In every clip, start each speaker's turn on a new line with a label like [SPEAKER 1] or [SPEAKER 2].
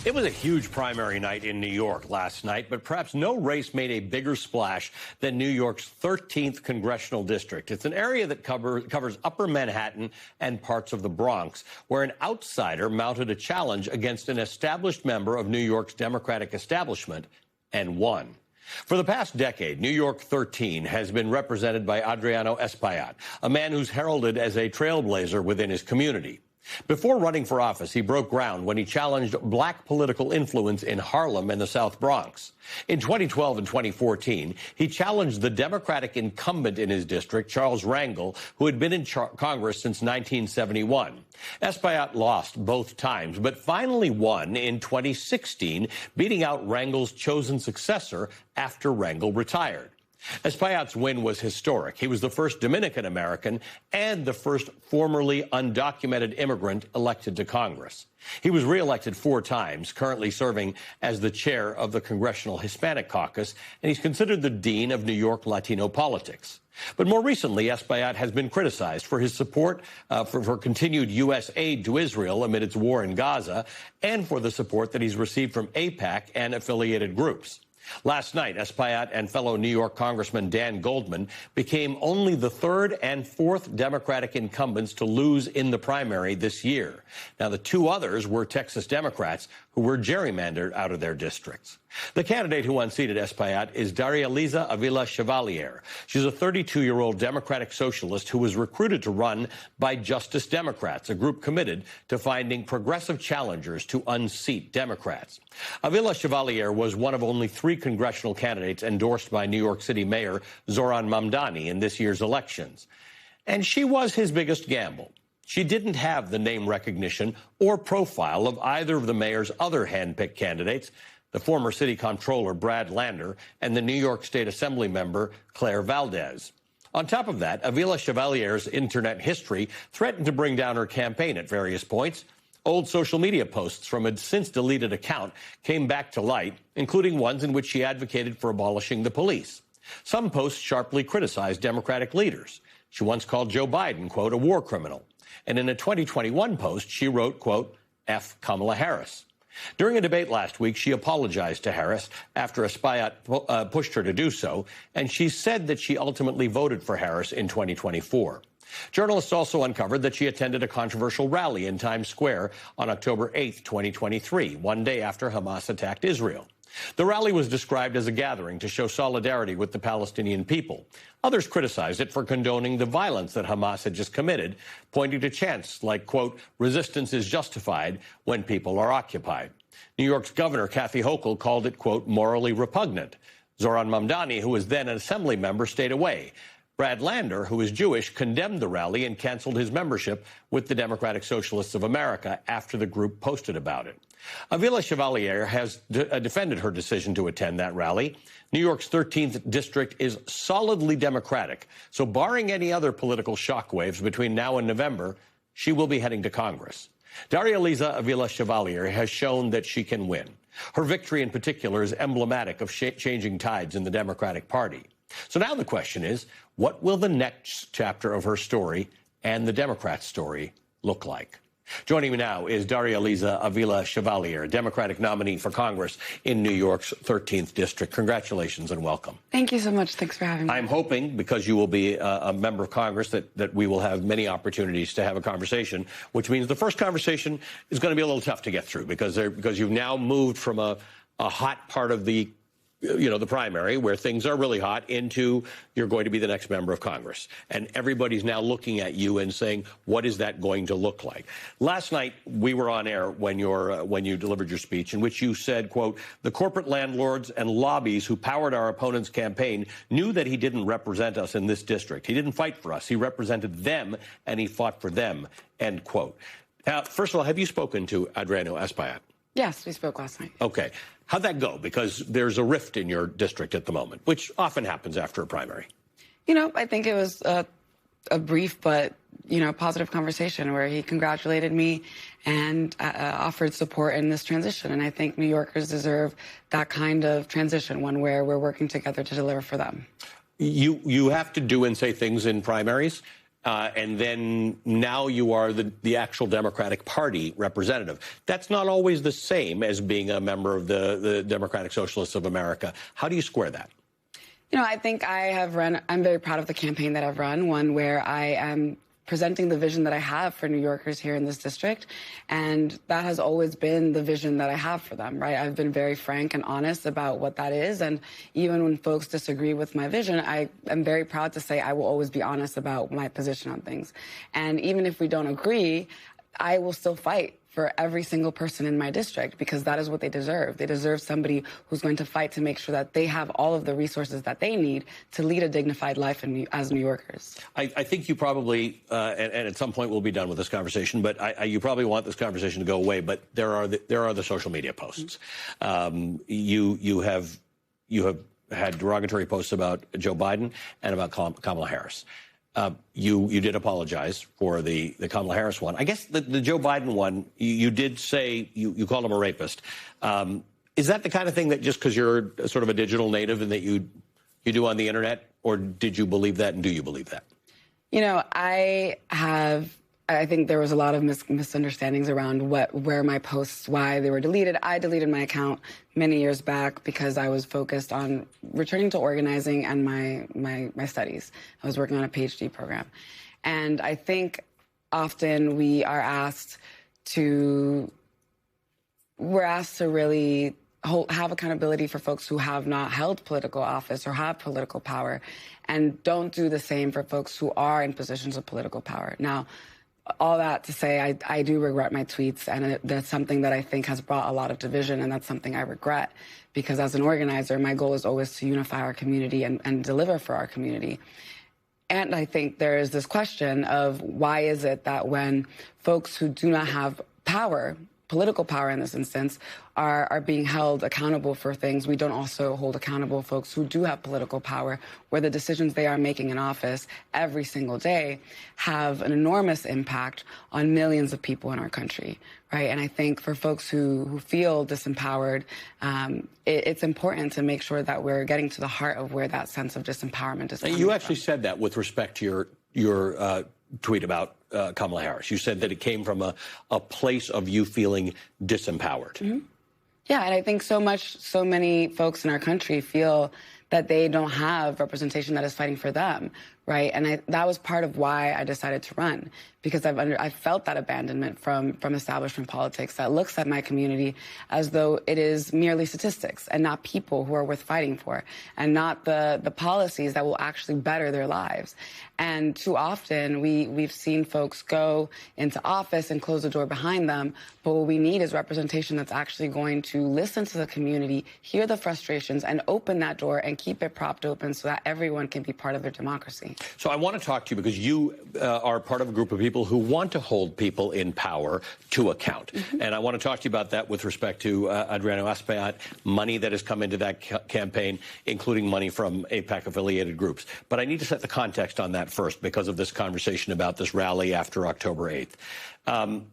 [SPEAKER 1] It was a huge primary night in New York last night, but perhaps no race made a bigger splash than New York's 13th congressional district. It's an area that covers Upper Manhattan and parts of the Bronx, where an outsider mounted a challenge against an established member of New York's Democratic establishment and won. For the past decade, New York 13 has been represented by Adriano Espaillat, a man who's heralded as a trailblazer within his community. Before running for office, he broke ground when he challenged black political influence in Harlem and the South Bronx. In 2012 and 2014, he challenged the Democratic incumbent in his district, Charles Rangel, who had been in Congress since 1971. Espaillat lost both times, but finally won in 2016, beating out Rangel's chosen successor after Rangel retired. Espaillat's win was historic. He was the first Dominican-American and the first formerly undocumented immigrant elected to Congress. He was reelected 4 times, currently serving as the chair of the Congressional Hispanic Caucus, and he's considered the dean of New York Latino politics. But more recently, Espaillat has been criticized for his support for continued U.S. aid to Israel amid its war in Gaza, and for the support that he's received from AIPAC and affiliated groups. Last night, Espaillat and fellow New York Congressman Dan Goldman became only the 3rd and 4th Democratic incumbents to lose in the primary this year. Now, the 2 others were Texas Democrats who were gerrymandered out of their districts. The candidate who unseated Espaillat is Darya-Liza Avila Chevalier. She's a 32-year-old Democratic socialist who was recruited to run by Justice Democrats, a group committed to finding progressive challengers to unseat Democrats. Avila Chevalier was one of only 3 congressional candidates endorsed by New York City Mayor Zohran Mamdani in this year's elections. And she was his biggest gamble. She didn't have the name recognition or profile of either of the mayor's other hand-picked candidates, the former city comptroller Brad Lander and the New York State Assembly member Claire Valdez. On top of that, Avila Chevalier's internet history threatened to bring down her campaign at various points. Old social media posts from a since-deleted account came back to light, including ones in which she advocated for abolishing the police. Some posts sharply criticized Democratic leaders. She once called Joe Biden, quote, a war criminal. And in a 2021 post, she wrote, quote, F. Kamala Harris. During a debate last week, she apologized to Harris after Espaillat pushed her to do so, and she said that she ultimately voted for Harris in 2024. Journalists also uncovered that she attended a controversial rally in Times Square on October 8, 2023, one day after Hamas attacked Israel. The rally was described as a gathering to show solidarity with the Palestinian people. Others criticized it for condoning the violence that Hamas had just committed, pointing to chants like, quote, resistance is justified when people are occupied. New York's Governor Kathy Hochul called it, quote, morally repugnant. Zohran Mamdani, who was then an assembly member, stayed away. Brad Lander, who is Jewish, condemned the rally and canceled his membership with the Democratic Socialists of America after the group posted about it. Avila Chevalier has defended her decision to attend that rally. New York's 13th district is solidly Democratic, so barring any other political shockwaves between now and November, she will be heading to Congress. Darya-Liza Avila Chevalier has shown that she can win. Her victory in particular is emblematic of changing tides in the Democratic Party. So now the question is, what will the next chapter of her story and the Democrats' story look like? Joining me now is Darya-Liza Avila Chevalier, Democratic nominee for Congress in New York's 13th District. Congratulations and welcome.
[SPEAKER 2] Thank you so much. Thanks for having me.
[SPEAKER 1] I'm hoping, because you will be a member of Congress, that we will have many opportunities to have a conversation, which means the first conversation is going to be a little tough to get through because you've now moved from a hot part of the primary where things are really hot into you're going to be the next member of Congress. And everybody's now looking at you and saying, what is that going to look like? Last night, we were on air when you delivered your speech in which you said, quote, the corporate landlords and lobbies who powered our opponent's campaign knew that he didn't represent us in this district. He didn't fight for us. He represented them and he fought for them, end quote. First of all, have you spoken to Adriano Espaillat?
[SPEAKER 2] Yes, we spoke last night.
[SPEAKER 1] Okay. How'd that go? Because there's a rift in your district at the moment, which often happens after a primary.
[SPEAKER 2] I think it was a brief but, positive conversation where he congratulated me and offered support in this transition. And I think New Yorkers deserve that kind of transition, one where we're working together to deliver for them.
[SPEAKER 1] You have to do and say things in primaries. and then now you are the actual Democratic Party representative. That's not always the same as being a member of the Democratic Socialists of America. How do you square that?
[SPEAKER 2] You know, I think I'm very proud of the campaign that I've run, one where I am presenting the vision that I have for New Yorkers here in this district. And that has always been the vision that I have for them, right? I've been very frank and honest about what that is. And even when folks disagree with my vision, I am very proud to say I will always be honest about my position on things. And even if we don't agree, I will still fight for every single person in my district, because that is what they deserve. They deserve somebody who's going to fight to make sure that they have all of the resources that they need to lead a dignified life as New Yorkers. I
[SPEAKER 1] think you probably, and at some point we'll be done with this conversation, but you probably want this conversation to go away. But there are the social media posts. You have had derogatory posts about Joe Biden and about Kamala Harris. You did apologize for the Kamala Harris one. I guess the Joe Biden one, you did say you called him a rapist. Is that the kind of thing that just because you're sort of a digital native and that you do on the internet, or did you believe that, and do you believe that?
[SPEAKER 2] You know, I think there was a lot of misunderstandings around where my posts, why they were deleted. I deleted my account many years back because I was focused on returning to organizing and my studies. I was working on a PhD program. And I think often we're asked to really have accountability for folks who have not held political office or have political power, and don't do the same for folks who are in positions of political power. Now, all that to say, I do regret my tweets, and that's something that I think has brought a lot of division, and that's something I regret, because as an organizer, my goal is always to unify our community and deliver for our community. And I think there is this question of why is it that when folks who do not have power, political power in this instance, are being held accountable for things, we don't also hold accountable folks who do have political power, where the decisions they are making in office every single day have an enormous impact on millions of people in our country, right? And I think for folks who feel disempowered, it's important to make sure that we're getting to the heart of where that sense of disempowerment is coming
[SPEAKER 1] You actually
[SPEAKER 2] from.
[SPEAKER 1] said that with respect to your tweet about Kamala Harris. You said that it came from a place of you feeling disempowered.
[SPEAKER 2] Mm-hmm. Yeah, and I think so many folks in our country feel that they don't have representation that is fighting for them, right? And that was part of why I decided to run, because I've felt that abandonment from establishment politics that looks at my community as though it is merely statistics and not people who are worth fighting for, and not the policies that will actually better their lives. And too often we've seen folks go into office and close the door behind them, but what we need is representation that's actually going to listen to the community, hear the frustrations, and open that door and keep it propped open so that everyone can be part of their democracy.
[SPEAKER 1] So I want to talk to you because you are part of a group of people who want to hold people in power to account. Mm-hmm. And I want to talk to you about that with respect to Adriano Espaillat, money that has come into that campaign, including money from AIPAC-affiliated groups. But I need to set the context on that first because of this conversation about this rally after October 8th.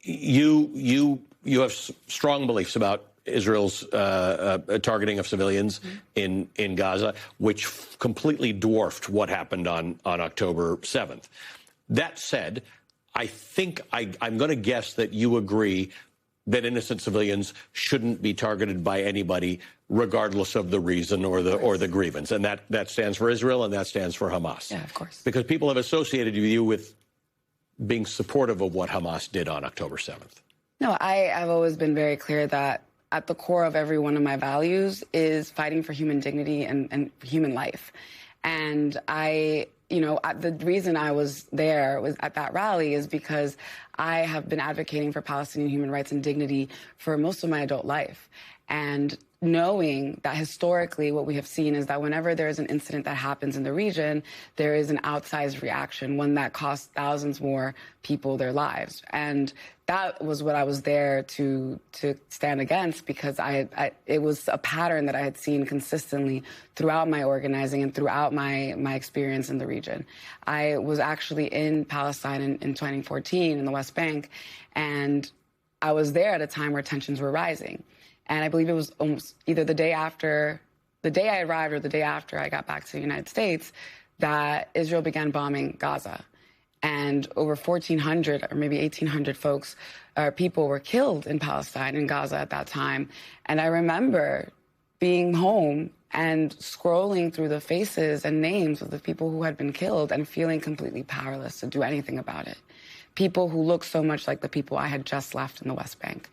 [SPEAKER 1] You have strong beliefs about Israel's targeting of civilians in Gaza, which completely dwarfed what happened on October 7th. That said, I think I'm going to guess that you agree that innocent civilians shouldn't be targeted by anybody, regardless of the reason or the grievance. And that stands for Israel, and that stands for Hamas.
[SPEAKER 2] Yeah, of course.
[SPEAKER 1] Because people have associated you with being supportive of what Hamas did on October 7th.
[SPEAKER 2] No, I've always been very clear that at the core of every one of my values is fighting for human dignity and human life. And the reason I was there was at that rally is because I have been advocating for Palestinian human rights and dignity for most of my adult life. And knowing that historically what we have seen is that whenever there is an incident that happens in the region, there is an outsized reaction, one that costs thousands more people their lives. And that was what I was there to stand against, because it was a pattern that I had seen consistently throughout my organizing and throughout my experience in the region. I was actually in Palestine in 2014 in the West Bank, and I was there at a time where tensions were rising. And I believe it was almost either the day I arrived or the day after I got back to the United States that Israel began bombing Gaza. and over 1,400 or maybe 1,800 folks or people were killed in Palestine, in Gaza at that time. And I remember being home and scrolling through the faces and names of the people who had been killed and feeling completely powerless to do anything about it. People who looked so much like the people I had just left in the West Bank.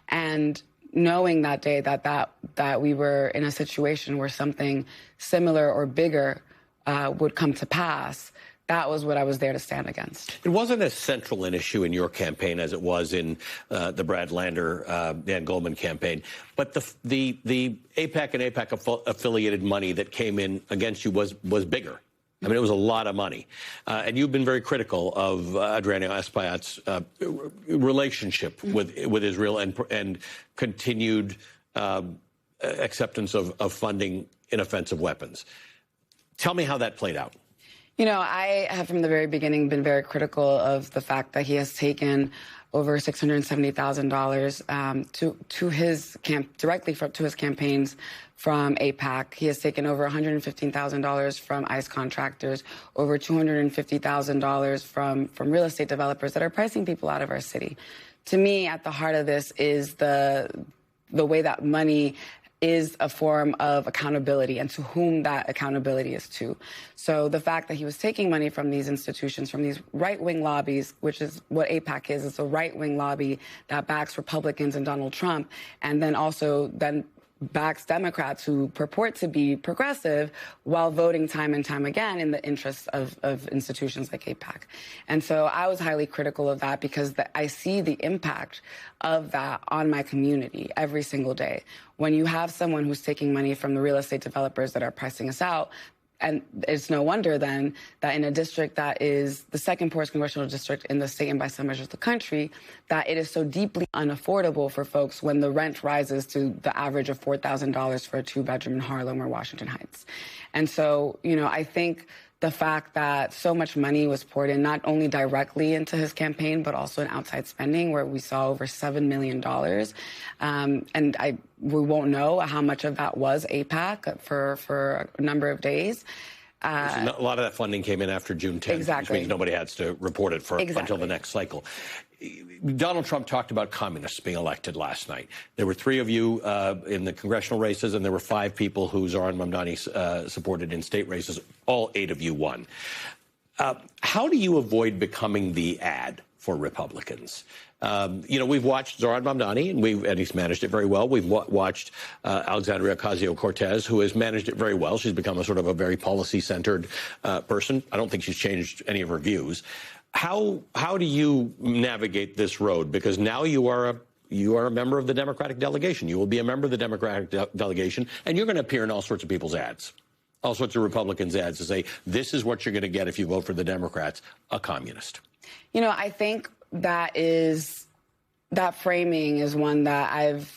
[SPEAKER 2] And knowing that day that we were in a situation where something similar or bigger would come to pass, that was what I was there to stand against.
[SPEAKER 1] It wasn't as central an issue in your campaign as it was in the Brad Lander, Dan Goldman campaign. But the AIPAC and AIPAC affiliated money that came in against you was bigger. I mean, it was a lot of money. And you've been very critical of Adriano Espaillat's relationship with Israel and continued acceptance of funding inoffensive weapons. Tell me how that played out.
[SPEAKER 2] You know, I have from the very beginning been very critical of the fact that he has taken over $670,000 to his directly to his campaigns from AIPAC. He has taken over $115,000 from ICE contractors, over $250,000 from real estate developers that are pricing people out of our city. To me, at the heart of this is the way that money is a form of accountability and to whom that accountability is to. So the fact that he was taking money from these institutions, from these right-wing lobbies, which is what AIPAC is, it's a right-wing lobby that backs Republicans and Donald Trump, and then also backs Democrats who purport to be progressive while voting time and time again in the interests of institutions like AIPAC. And so I was highly critical of that because I see the impact of that on my community every single day. When you have someone who's taking money from the real estate developers that are pricing us out, and it's no wonder then that in a district that is the second poorest congressional district in the state and by some measures the country, that it is so deeply unaffordable for folks when the rent rises to the average of $4,000 for a two-bedroom in Harlem or Washington Heights. And so, you know, I think the fact that so much money was poured in, not only directly into his campaign, but also in outside spending, where we saw over $7 million. And we won't know how much of that was AIPAC for a number of days.
[SPEAKER 1] A lot of that funding came in after June 10th,
[SPEAKER 2] exactly.
[SPEAKER 1] Which means nobody has to report it until the next cycle. Donald Trump talked about communists being elected last night. There were 3 of you in the congressional races, and there were 5 people who Zohran Mamdani supported in state races. All 8 of you won. How do you avoid becoming the ad for Republicans? You know, we've watched Zohran Mamdani, and he's managed it very well. We've watched Alexandria Ocasio-Cortez, who has managed it very well. She's become a sort of a very policy-centered person. I don't think she's changed any of her views. How do you navigate this road? Because now you are a member of the Democratic delegation. You will be a member of the Democratic delegation, and you're going to appear in all sorts of people's ads, all sorts of Republicans' ads to say, this is what you're going to get if you vote for the Democrats, a communist.
[SPEAKER 2] You know, I think that framing is one that I've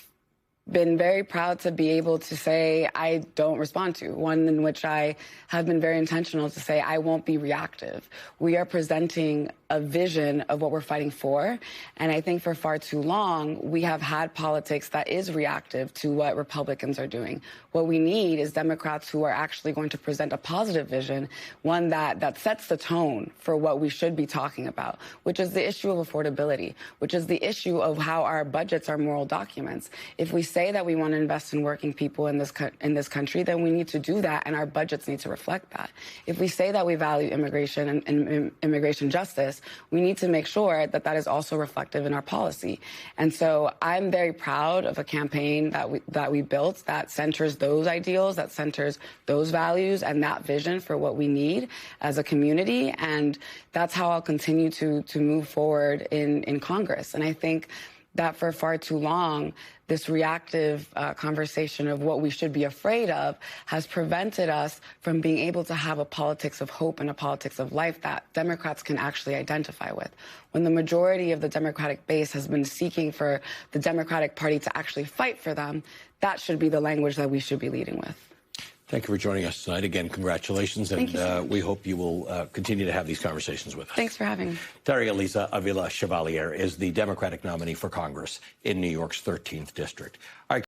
[SPEAKER 2] been very proud to be able to say I don't respond to, one in which I have been very intentional to say I won't be reactive. We are presenting a vision of what we're fighting for, and I think for far too long we have had politics that is reactive to what Republicans are doing. What we need is Democrats who are actually going to present a positive vision, one that sets the tone for what we should be talking about, which is the issue of affordability, which is the issue of how our budgets are moral documents. If we say that we want to invest in working people in this country, then we need to do that, and our budgets need to reflect that. If we say that we value immigration and immigration justice, we need to make sure that that is also reflective in our policy. And so I'm very proud of a campaign that we built that centers those ideals, that centers those values and that vision for what we need as a community. And that's how I'll continue to move forward in Congress. And I think that for far too long, this reactive conversation of what we should be afraid of has prevented us from being able to have a politics of hope and a politics of life that Democrats can actually identify with. When the majority of the Democratic base has been seeking for the Democratic Party to actually fight for them, that should be the language that we should be leading with.
[SPEAKER 1] Thank you for joining us tonight. Again, congratulations, and
[SPEAKER 2] so
[SPEAKER 1] we hope you will continue to have these conversations with us.
[SPEAKER 2] Thanks for having me.
[SPEAKER 1] Daria Lisa Avila Chevalier is the Democratic nominee for Congress in New York's 13th district. All right.